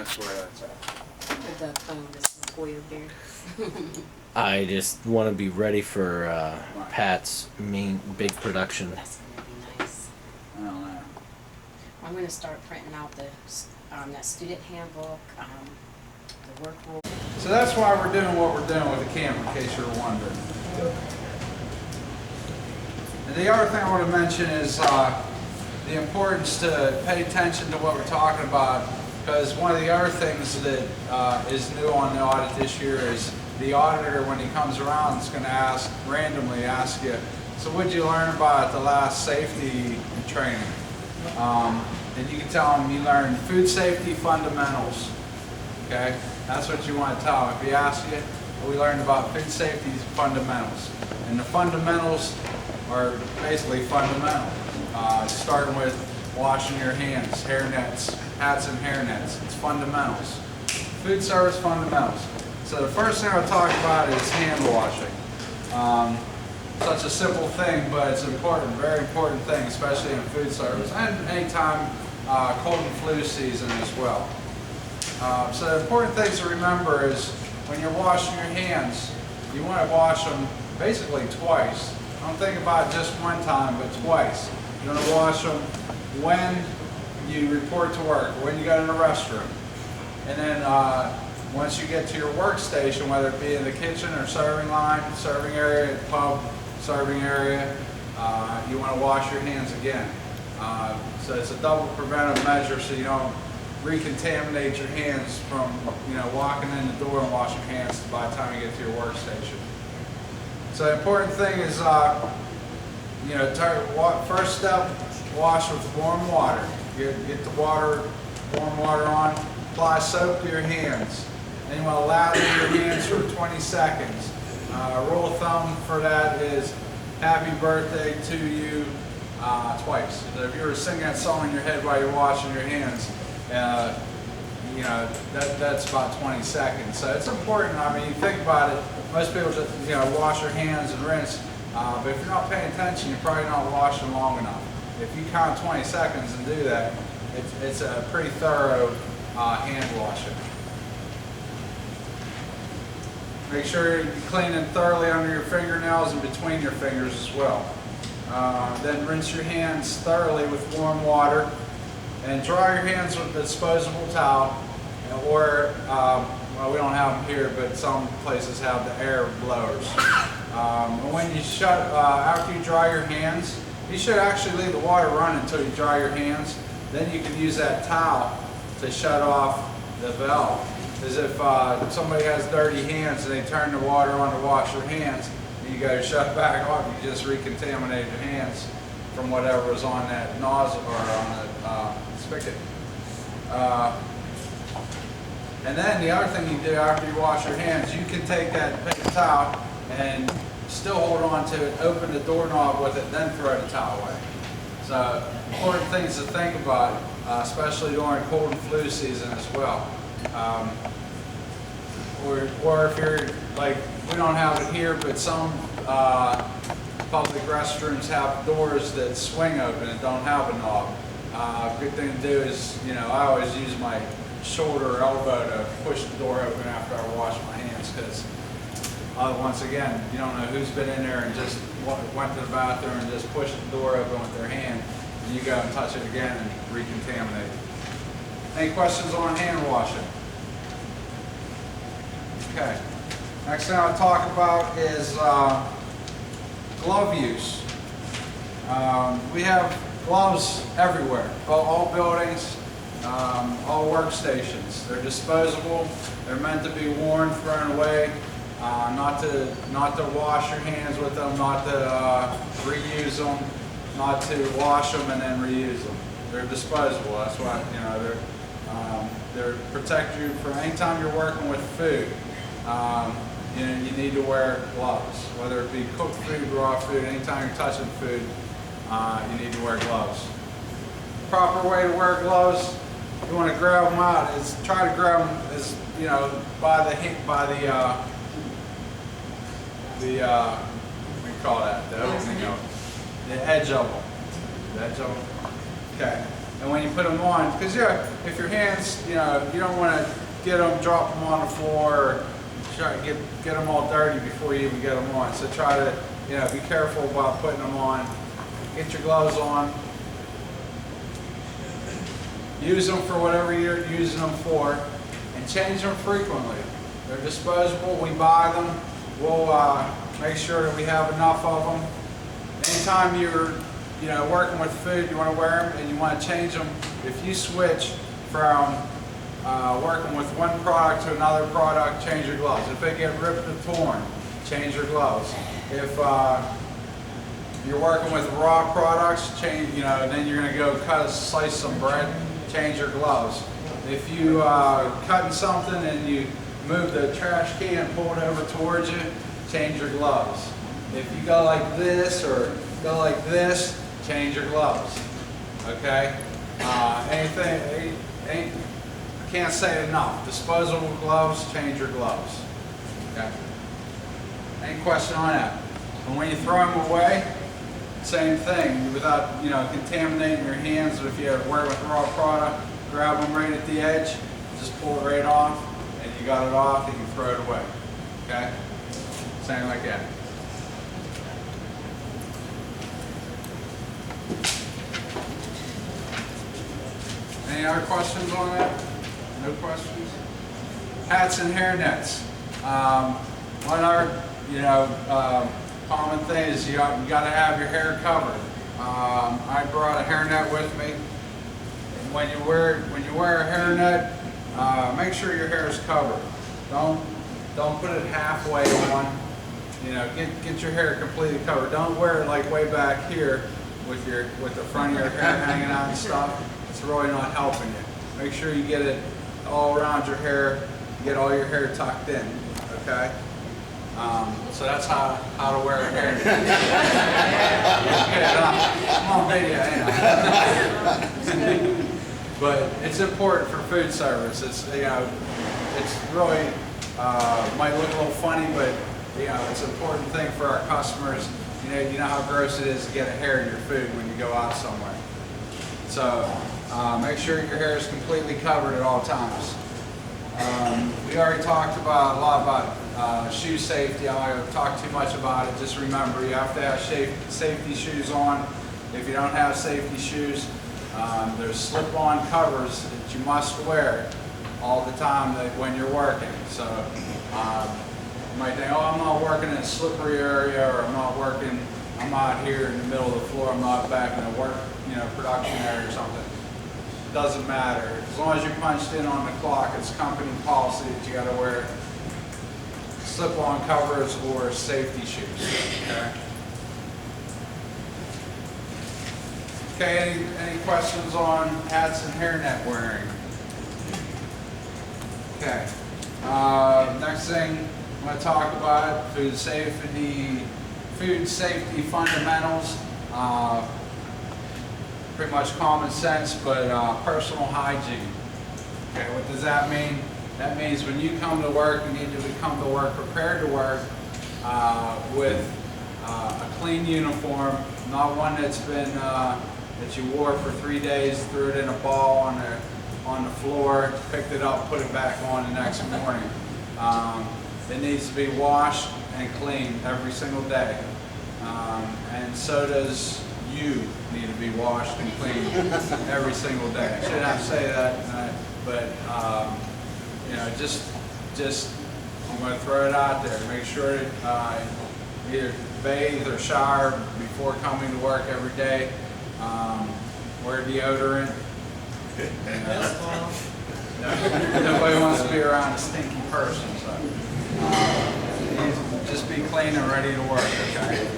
that's where that's at. With the phone, this toy over there. I just want to be ready for Pat's main big production. That's gonna be nice. I don't know. I'm gonna start printing out the that student handbook, the work rule. So that's why we're doing what we're doing with the camera, in case you're wondering. And the other thing I want to mention is the importance to pay attention to what we're talking about, because one of the other things that is new on the audit this year is the auditor, when he comes around, is going to randomly ask you, so what did you learn about the last safety training? And you can tell him you learned food safety fundamentals. Okay, that's what you want to tell him. If he asks you, we learned about food safety fundamentals, and the fundamentals are basically fundamental. Starting with washing your hands, hair nets, hats and hair nets. It's fundamentals. Food service fundamentals. So the first thing I'll talk about is hand washing. Such a simple thing, but it's important, very important thing, especially in food service and anytime cold and flu season as well. So the important things to remember is when you're washing your hands, you want to wash them basically twice. Don't think about it just one time, but twice. You want to wash them when you report to work, when you go to the restroom, and then once you get to your workstation, whether it be in the kitchen or serving line, serving area, pub, serving area, you want to wash your hands again. So it's a double preventive measure, so you don't recontaminate your hands from walking in the door and washing your hands by the time you get to your workstation. So the important thing is, first step, wash with warm water. Get the warm water on, apply soap to your hands. And you want to lather your hands for 20 seconds. Rule of thumb for that is happy birthday to you twice. So if you were singing that song in your head while you're washing your hands, that's about 20 seconds. So it's important. I mean, you think about it, most people just wash their hands and rinse, but if you're not paying attention, you're probably not washing long enough. If you count 20 seconds and do that, it's a pretty thorough hand washing. Make sure you're cleaning thoroughly under your fingernails and between your fingers as well. Then rinse your hands thoroughly with warm water and dry your hands with a disposable towel, or we don't have them here, but some places have the air blowers. When you after you dry your hands, you should actually leave the water run until you dry your hands. Then you can use that towel to shut off the valve. Because if somebody has dirty hands and they turn the water on to wash their hands, and you go to shut it back off, you just recontaminate your hands from whatever was on that nozzle or on the spigot. And then the other thing you do after you wash your hands, you can take that paper towel and still hold on to it, open the doorknob with it, then throw the towel away. So important things to think about, especially during cold and flu season as well. Or if you're like, we don't have it here, but some public restrooms have doors that swing open and don't have a knob. Good thing to do is, I always use my shoulder or elbow to push the door open after I wash my hands, because once again, you don't know who's been in there and just went to the bathroom and just pushed the door open with their hand, and you go and touch it again and recontaminate it. Any questions on hand washing? Okay. Next thing I'll talk about is glove use. We have gloves everywhere, all buildings, all workstations. They're disposable. They're meant to be worn, thrown away. Not to wash your hands with them, not to reuse them, not to wash them and then reuse them. They're disposable. That's why they protect you from anytime you're working with food. You need to wear gloves, whether it be cooked food, raw food. Anytime you're touching food, you need to wear gloves. The proper way to wear gloves, you want to grab them out. Is try to grab them as by the what do you call that? The opening of the edge of them. The edge of them. Okay. And when you put them on, because if your hands, you don't want to get them, drop them on the floor, or try to get them all dirty before you even get them on. So try to, be careful about putting them on. Get your gloves on. Use them for whatever you're using them for, and change them frequently. They're disposable. We buy them. We'll make sure that we have enough of them. Anytime you're working with food, you want to wear them and you want to change them. If you switch from working with one product to another product, change your gloves. If they get ripped or torn, change your gloves. If you're working with raw products, change, then you're going to go slice some bread, change your gloves. If you cutting something and you move the trash can and pull it over towards you, change your gloves. If you go like this or go like this, change your gloves. Okay? I can't say it enough. Disposable gloves, change your gloves. Okay? Any question on that? And when you throw them away, same thing. Without contaminating your hands, if you work with raw product, grab them right at the edge, just pull it right off, and you got it off, and you can throw it away. Okay? Same like that. Any other questions on that? No questions? Hats and hairnets. One other, common thing is you got to have your hair covered. I brought a hairnet with me. And when you wear a hairnet, make sure your hair is covered. Don't put it halfway on. Get your hair completely covered. Don't wear it like way back here with the front of your hair hanging out and stuff. It's really not helping you. Make sure you get it all around your hair. Get all your hair tucked in. Okay. So that's how to wear a hairnet. I'm on video, but it's important for food service. It's really might look a little funny, but it's an important thing for our customers. You know how gross it is to get a hair in your food when you go out somewhere. So make sure your hair is completely covered at all times. We already talked a lot about shoe safety. I'm not going to talk too much about it. Just remember, you have to have safety shoes on. If you don't have safety shoes, there's slip-on covers that you must wear all the time when you're working. So you might think, oh, I'm not working in a slippery area, or I'm not here in the middle of the floor, I'm not back in a work, production area or something. Doesn't matter. As long as you're punched in on the clock, it's company policy that you got to wear slip-on covers or safety shoes. Okay. Any questions on hats and hairnet wearing? Okay. Next thing I'm going to talk about, food safety fundamentals. Pretty much common sense, but personal hygiene. Okay, what does that mean? That means when you come to work, you need to come to work prepared to work with a clean uniform, not one that's been that you wore for 3 days, threw it in a ball on the floor, picked it up, put it back on the next morning. It needs to be washed and cleaned every single day, and so does you need to be washed and cleaned every single day. I shouldn't have to say that, but just I'm going to throw it out there. Make sure that either bathe or shower before coming to work every day. Wear deodorant. Nobody wants to be around a stinky person, so just be clean and ready to work. Okay.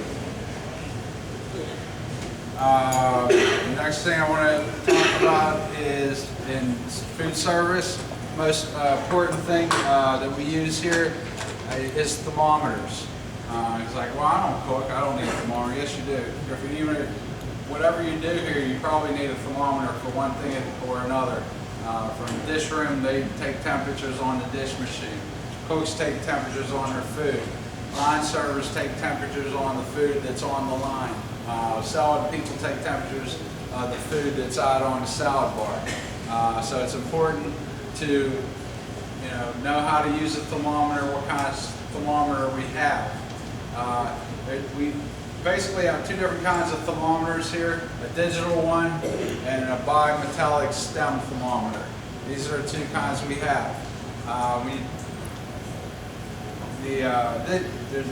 Next thing I want to talk about is in food service. Most important thing that we use here is thermometers. It's like, well, I don't cook, I don't need a thermometer. Yes, you do. Whatever you do here, you probably need a thermometer for one thing or another. From the dish room, they take temperatures on the dish machine. Cooks take temperatures on their food. Line servers take temperatures on the food that's on the line. Salad people take temperatures the food that's out on the salad bar. So it's important to know how to use a thermometer, what kind of thermometer we have. We basically have two different kinds of thermometers here, a digital one and a bimetallic stem thermometer. These are the two kinds we have. The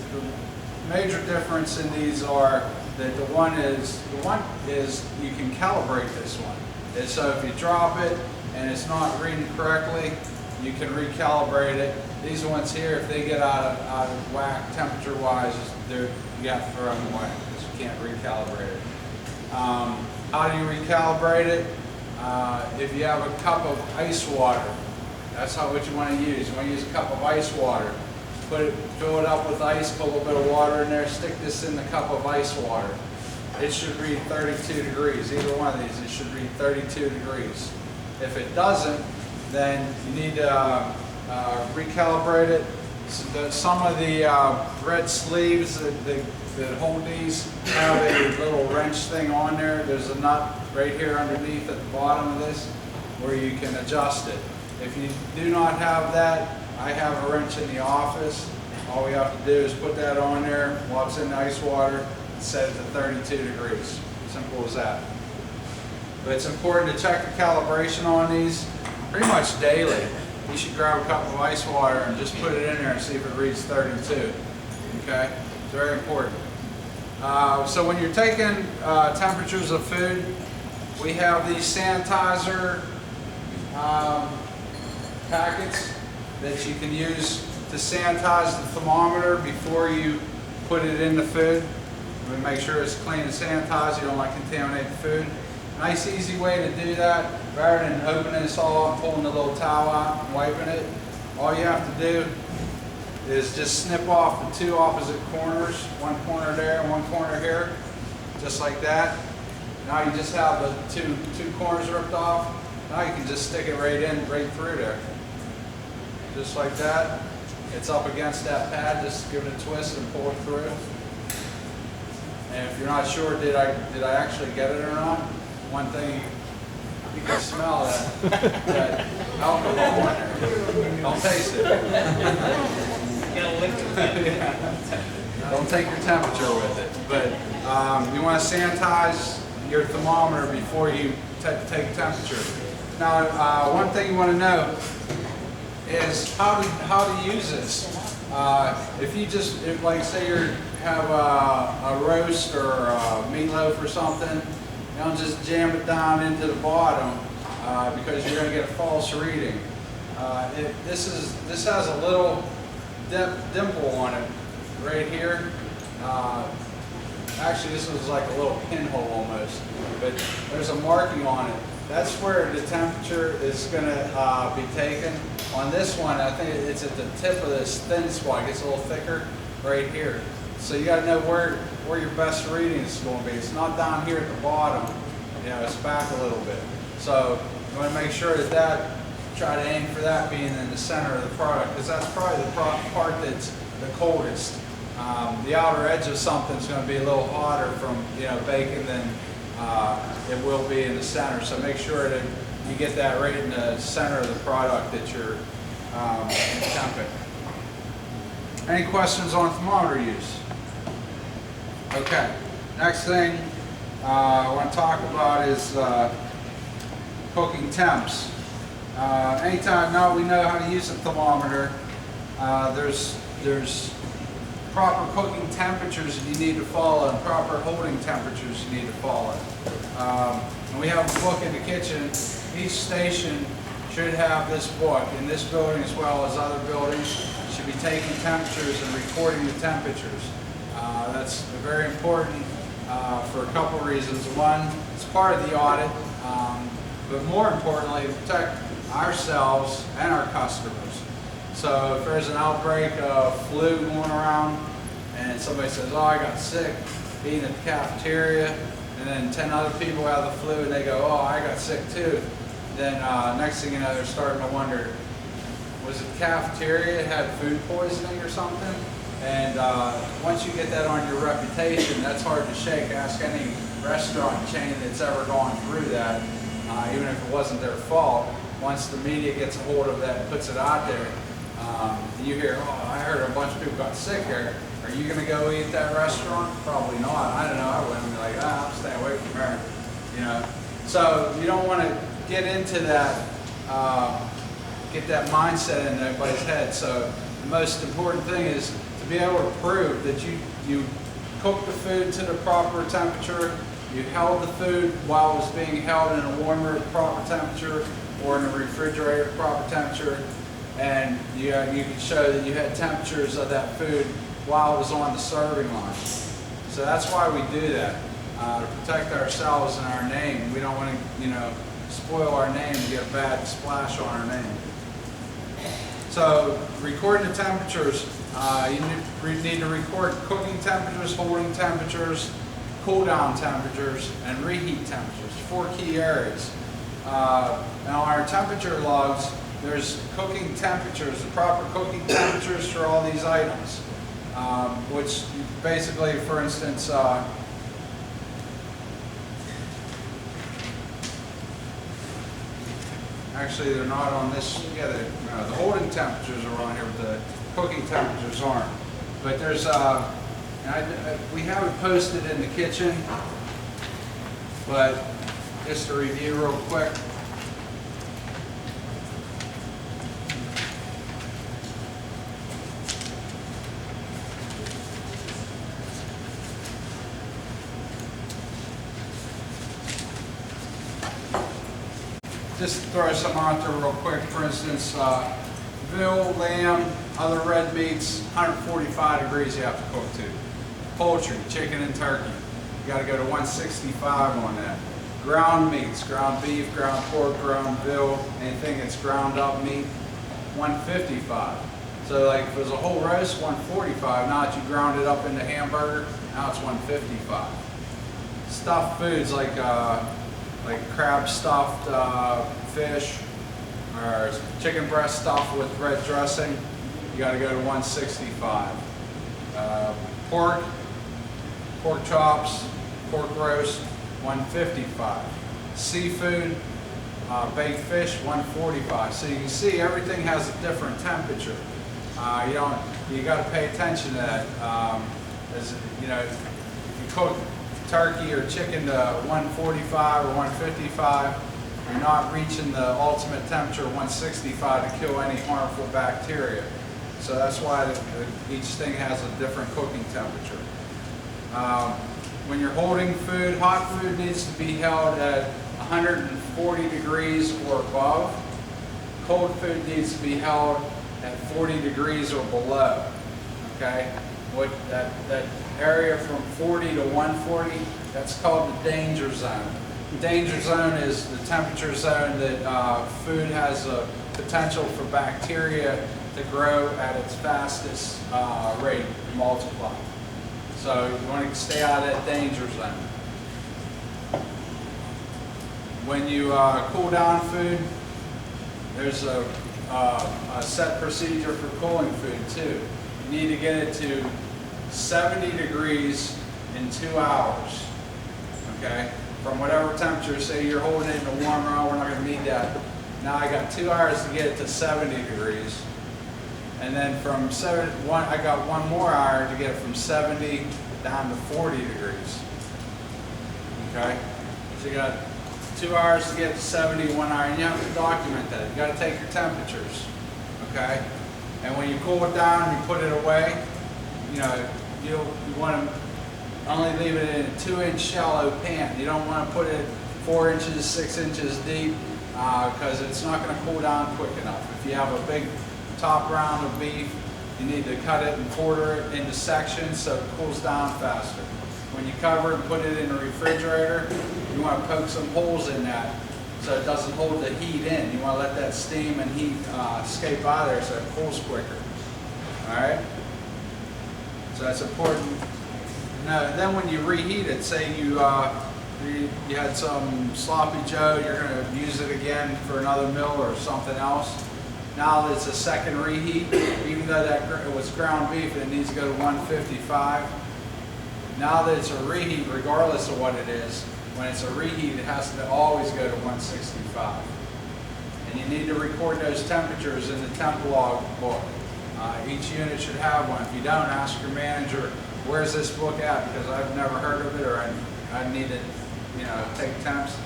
major difference in these are that the one is you can calibrate this one. And so if you drop it and it's not reading correctly, you can recalibrate it. These ones here, if they get out of whack temperature-wise, you have to throw them away because you can't recalibrate it. How do you recalibrate it? If you have a cup of ice water, that's what you want to use. You want to use a cup of ice water. Fill it up with ice, put a little bit of water in there, stick this in the cup of ice water. It should read 32 degrees. Either one of these, it should read 32 degrees. If it doesn't, then you need to recalibrate it. So some of the red sleeves that hold these have a little wrench thing on there. There's a nut right here underneath at the bottom of this where you can adjust it. If you do not have that, I have a wrench in the office. All we have to do is put that on there while it's in the ice water and set it to 32 degrees. Simple as that. But it's important to check the calibration on these pretty much daily. You should grab a cup of ice water and just put it in there and see if it reads 32. Okay? It's very important. So when you're taking temperatures of food, we have these sanitizer packets that you can use to sanitize the thermometer before you put it in the food. We make sure it's clean and sanitized. You don't want to contaminate the food. Nice easy way to do that, rather than opening this all up, pulling the little towel out and wiping it, all you have to do is just snip off the two opposite corners, one corner there and one corner here, just like that. Now you just have the two corners ripped off. Now you can just stick it right through there. Just like that. It's up against that pad, just give it a twist and pull it through. And if you're not sure, did I actually get it or not? One thing, you can smell that alcohol in there. Don't taste it. Don't take your temperature with it. But you want to sanitize your thermometer before you take temperature. Now, one thing you want to know is how to use this. If like say you have a roast or a meatloaf or something, you don't just jam it down into the bottom because you're going to get a false reading. This has a little dimple on it right here. Actually, this was like a little pinhole almost, but there's a marking on it. That's where the temperature is going to be taken. On this one, I think it's at the tip of this thin spot. It gets a little thicker right here. So you got to know where your best reading is going to be. It's not down here at the bottom. It's back a little bit. So you want to make sure that try to aim for that being in the center of the product, because that's probably the part that's the coldest. The outer edge of something is going to be a little hotter from baking than it will be in the center. So make sure that you get that right in the center of the product that you're temping. Any questions on thermometer use? Okay. Next thing I want to talk about is cooking temps. Now we know how to use a thermometer. There's proper cooking temperatures that you need to follow and proper holding temperatures you need to follow. And we have a book in the kitchen. Each station should have this book. In this building as well as other buildings, should be taking temperatures and recording the temperatures. That's very important for a couple reasons. One, it's part of the audit, but more importantly, to protect ourselves and our customers. So if there's an outbreak of flu going around and somebody says, oh, I got sick eating at the cafeteria, and then 10 other people have the flu and they go, oh, I got sick too, then next thing you know, they're starting to wonder, was it the cafeteria, had food poisoning or something? And once you get that on your reputation, that's hard to shake. Ask any restaurant chain that's ever gone through that, even if it wasn't their fault. Once the media gets a hold of that and puts it out there, you hear, oh, I heard a bunch of people got sick here. Are you going to go eat at that restaurant? Probably not. I don't know. I wouldn't be like, I'll stay away from there. You know, so you don't want to get into that, get that mindset in everybody's head. So the most important thing is to be able to prove that you cooked the food to the proper temperature, you held the food while it was being held in a warmer, proper temperature, or in a refrigerator, proper temperature, and you can show that you had temperatures of that food while it was on the serving line. So that's why we do that, to protect ourselves and our name. We don't want to, spoil our name and get a bad splash on our name. So recording the temperatures, you need to record cooking temperatures, holding temperatures, cool down temperatures, and reheat temperatures, 4 key areas. Now on our temperature logs, there's cooking temperatures, the proper cooking temperatures for all these items, which basically, for instance, actually they're not on this, the holding temperatures are on here, but the cooking temperatures aren't. But there's, we have it posted in the kitchen, but just to review real quick. Just throw some out there real quick. For instance, veal, lamb, other red meats, 145 degrees you have to cook to. Poultry, chicken and turkey, you got to go to 165 on that. Ground meats, ground beef, ground pork, ground veal, anything that's ground up meat, 155. So like if it was a whole roast, 145. Now that you ground it up into hamburger, now it's 155. Stuffed foods like crab stuffed fish, or chicken breast stuffed with red dressing, you got to go to 165. Pork chops, pork roast, 155. Seafood, baked fish, 145. So you can see everything has a different temperature. You got to pay attention to that. If you cook turkey or chicken to 145 or 155, you're not reaching the ultimate temperature of 165 to kill any harmful bacteria. So that's why each thing has a different cooking temperature. When you're holding food, hot food needs to be held at 140 degrees or above. Cold food needs to be held at 40 degrees or below. Okay? That area from 40 to 140, that's called the danger zone. The danger zone is the temperature zone that food has a potential for bacteria to grow at its fastest rate and multiply. So you want to stay out of that danger zone. When you cool down food, there's a set procedure for cooling food too. You need to get it to 70 degrees in 2 hours, okay? From whatever temperature, say you're holding it in a warm room, we're not gonna need that. Now I got 2 hours to get it to 70 degrees. And then from I got 1 more hour to get it from 70 down to 40 degrees, okay? So you got 2 hours to get it to 70, 1 hour, and you have to document that. You gotta take your temperatures, okay? And when you cool it down, you put it away, you want to only leave it in a 2-inch shallow pan. You don't want to put it 4 inches, 6 inches deep, because it's not going to cool down quick enough. If you have a big top round of beef, you need to cut it and quarter it into sections so it cools down faster. When you cover it and put it in the refrigerator, you want to poke some holes in that so it doesn't hold the heat in. You want to let that steam and heat escape out of there so it cools quicker. All right? So that's important. Now, then when you reheat it, say you had some sloppy Joe, you're going to use it again for another meal or something else. Now it's a second reheat. Even though it was ground beef, it needs to go to 155. Now that it's a reheat, regardless of what it is, when it's a reheat, it has to always go to 165. And you need to record those temperatures in the temp log book. Each unit should have one. If you don't, ask your manager, where's this book at? Because I've never heard of it, or I need to, take temps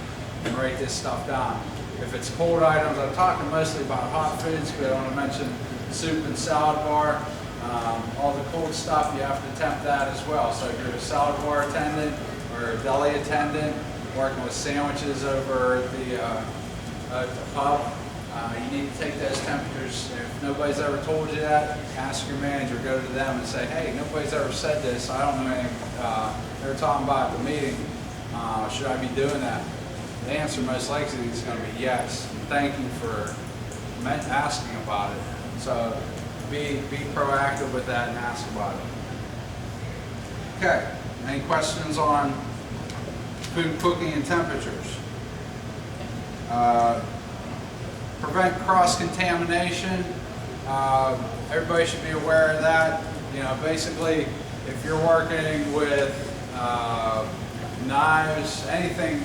and write this stuff down. If it's cold items, I'm talking mostly about hot foods, but I want to mention soup and salad bar. All the cold stuff, you have to temp that as well. So if you're a salad bar attendant or a deli attendant working with sandwiches over at the pub, you need to take those temperatures. If nobody's ever told you that, ask your manager, go to them and say, hey, nobody's ever said this. I don't know anything. They were talking about at the meeting. Should I be doing that? The answer most likely is going to be yes. And thank you for asking about it. So be proactive with that and ask about it. Okay, any questions on food cooking and temperatures? Prevent cross-contamination. Everybody should be aware of that. Basically, if you're working with knives, anything,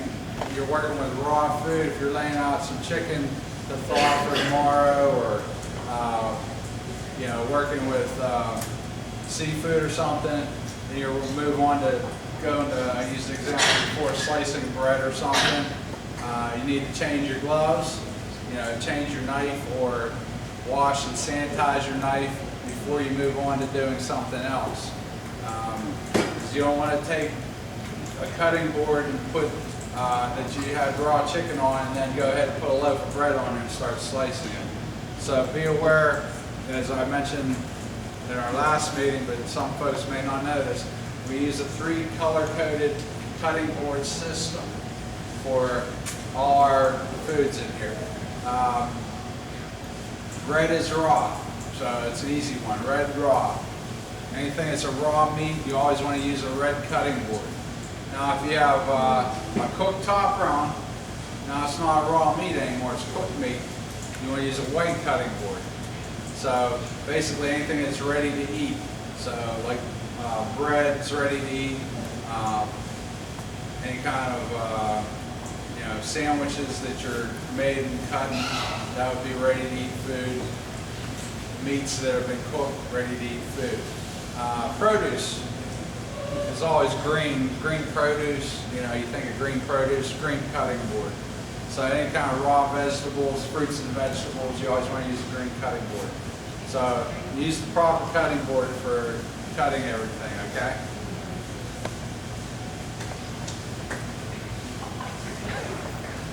you're working with raw food, if you're laying out some chicken to thaw for tomorrow, or working with seafood or something, and you move on to go into, I used the example before, slicing bread or something, you need to change your gloves, change your knife, or wash and sanitize your knife before you move on to doing something else. Because you don't want to take a cutting board and put that you had raw chicken on, and then go ahead and put a loaf of bread on it and start slicing it. So be aware, as I mentioned in our last meeting, but some folks may not know this, we use a 3 color-coded cutting board system for all our foods in here. Red is raw, so it's an easy one, red raw. Anything that's a raw meat, you always want to use a red cutting board. Now if you have a cooked top round, now it's not raw meat anymore, it's cooked meat, you want to use a white cutting board. So basically anything that's ready to eat, so like bread's ready to eat, any kind of sandwiches that you're made and cutting, that would be ready to eat food. Meats that have been cooked, ready to eat food. Produce is always green produce. You think of green produce, green cutting board. So any kind of raw vegetables, fruits and vegetables, you always want to use a green cutting board. So use the proper cutting board for cutting everything, okay?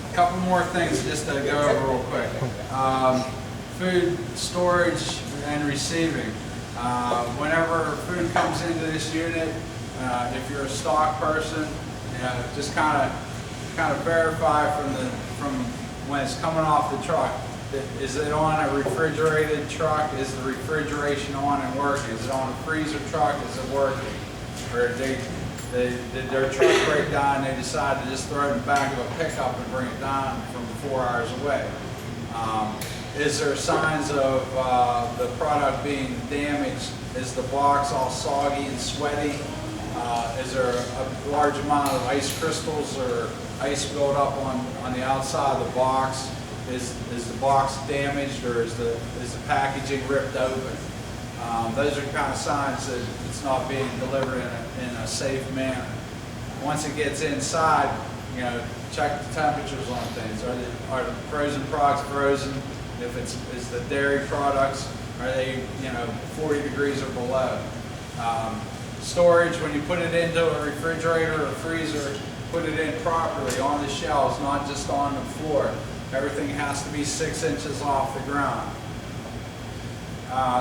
A couple more things just to go over real quick. Food storage and receiving. Whenever food comes into this unit, if you're a stock person, just kind of verify from when it's coming off the truck. Is it on a refrigerated truck? Is the refrigeration on and working? Is it on a freezer truck? Is it working? Or did their truck break down and they decide to just throw it in the back of a pickup and bring it down from 4 hours away? Is there signs of the product being damaged? Is the box all soggy and sweaty? Is there a large amount of ice crystals or ice built up on the outside of the box? Is the box damaged, or is the packaging ripped open? Those are kind of signs that it's not being delivered in a safe manner. Once it gets inside, check the temperatures on things. Are the frozen products frozen? If it's the dairy products, are they 40 degrees or below? Storage, when you put it into a refrigerator or freezer, put it in properly on the shelves, not just on the floor. Everything has to be 6 inches off the ground.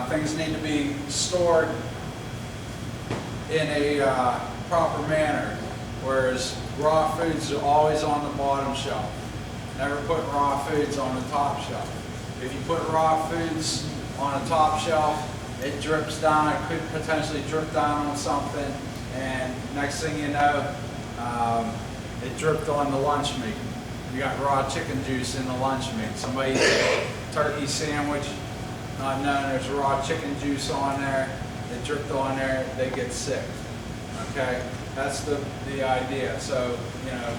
Things need to be stored in a proper manner, whereas raw foods are always on the bottom shelf. Never put raw foods on the top shelf. If you put raw foods on a top shelf, it drips down. It could potentially drip down on something, and next thing you know, it dripped on the lunch meat. You got raw chicken juice in the lunch meat. Somebody eats a turkey sandwich, not knowing there's raw chicken juice on there. It dripped on there. They get sick. Okay. That's the idea. So, you know,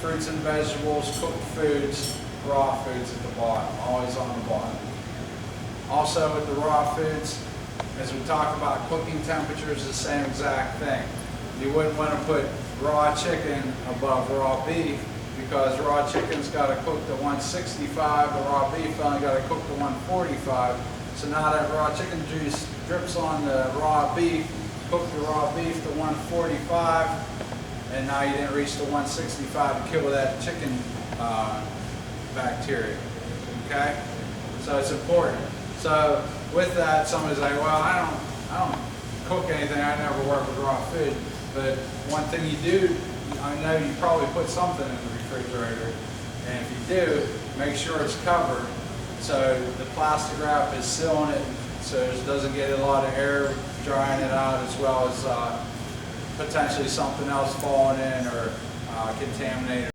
fruits and vegetables, cooked foods, raw foods at the bottom, always on the bottom. Also with the raw foods, as we talked about, cooking temperatures, the same exact thing. You wouldn't want to put raw chicken above raw beef, because raw chicken's got to cook to 165, the raw beef only got to cook to 145. So now that raw chicken juice drips on the raw beef, cook the raw beef to 145, and now you didn't reach the 165 to kill that chicken bacteria. Okay, so it's important. So with that, somebody's like, well, I don't cook anything. I never work with raw food. But one thing you do, I know you probably put something in the refrigerator, and if you do, make sure it's covered so the plastic wrap is sealing it so it doesn't get a lot of air drying it out, as well as potentially something else falling in or contaminated